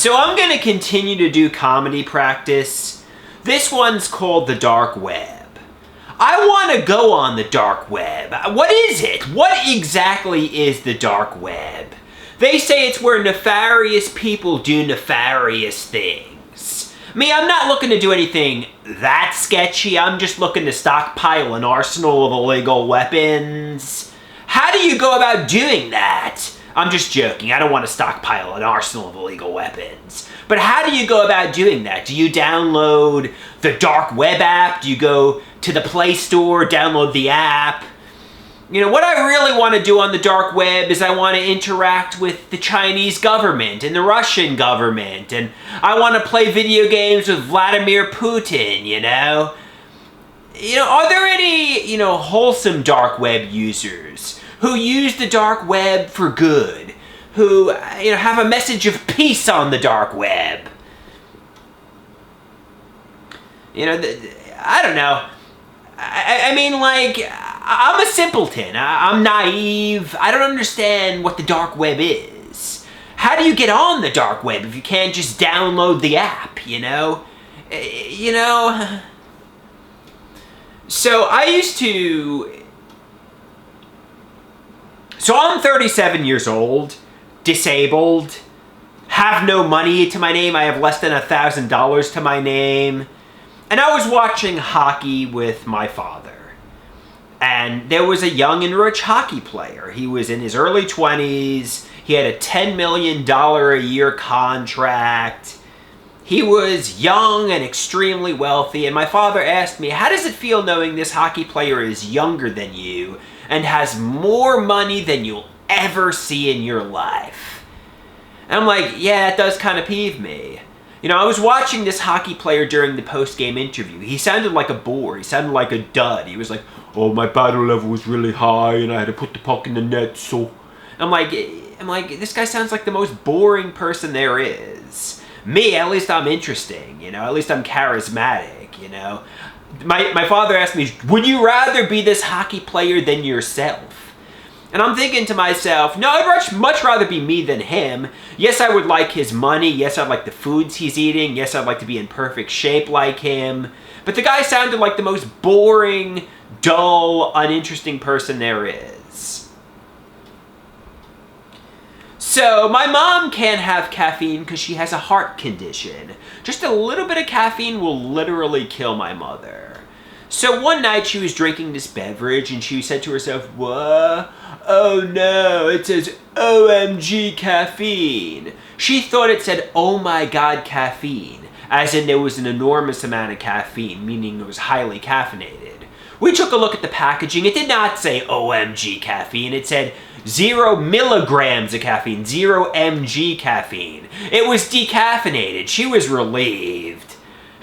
So I'm going to continue to do comedy practice. This one's called the dark web. I want to go on the dark web. What is it? What exactly is the dark web? They say it's where nefarious people do nefarious things. Me, I'm not looking to do anything that sketchy. I'm just looking to stockpile an arsenal of illegal weapons. How do you go about doing that? I'm just joking. I don't want to stockpile an arsenal of illegal weapons. But how do you go about doing that? Do you download the dark web app? Do you go to the Play Store, download the app? You know, what I really want to do on the dark web is I want to interact with the Chinese government and the Russian government, and I want to play video games with Vladimir Putin, you know? Are there any, wholesome dark web users who use the dark web for good, who, have a message of peace on the dark web? I don't know. I mean, I'm a simpleton. I'm naive. I don't understand what the dark web is. How do you get on the dark web if you can't just download the app, So I'm 37 years old, disabled, have no money to my name. I have less than $1,000 to my name. And I was watching hockey with my father. And there was a young and rich hockey player. He was in his early 20s. He had a $10 million a year contract. He was young and extremely wealthy. And my father asked me, how does it feel knowing this hockey player is younger than you and has more money than you'll ever see in your life? And I'm like, yeah, that does kind of peeve me. I was watching this hockey player during the post-game interview. He sounded like a bore. He sounded like a dud. He was like, oh, my battle level was really high and I had to put the puck in the net, so... I'm like, this guy sounds like the most boring person there is. Me, at least I'm interesting, at least I'm charismatic, My father asked me, would you rather be this hockey player than yourself? And I'm thinking to myself, no, I'd much rather be me than him. Yes, I would like his money. Yes, I'd like the foods he's eating. Yes, I'd like to be in perfect shape like him. But the guy sounded like the most boring, dull, uninteresting person there is. So, my mom can't have caffeine because she has a heart condition. Just a little bit of caffeine will literally kill my mother. So one night she was drinking this beverage and she said to herself, what? Oh no, it says OMG Caffeine. She thought it said, oh my god, caffeine, as in there was an enormous amount of caffeine, meaning it was highly caffeinated. We took a look at the packaging. It did not say OMG Caffeine. It said 0 milligrams of caffeine, 0 mg caffeine. It was decaffeinated. She was relieved.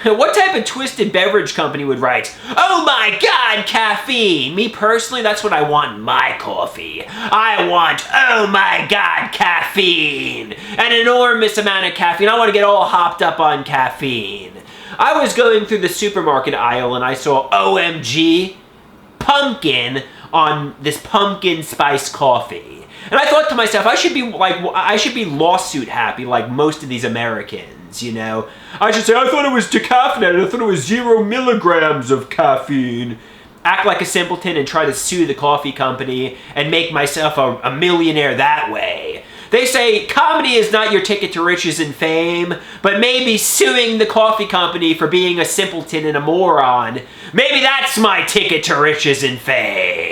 What type of twisted beverage company would write, oh my god, caffeine? Me personally, that's what I want in my coffee. I want, oh my god, caffeine. An enormous amount of caffeine. I want to get all hopped up on caffeine. I was going through the supermarket aisle and I saw OMG pumpkin on this pumpkin spice coffee. And I thought to myself, I should be lawsuit happy like most of these Americans. I should say, I thought it was decaffeinated. I thought it was 0 milligrams of caffeine. Act like a simpleton and try to sue the coffee company and make myself a millionaire that way. They say comedy is not your ticket to riches and fame, but maybe suing the coffee company for being a simpleton and a moron. Maybe that's my ticket to riches and fame.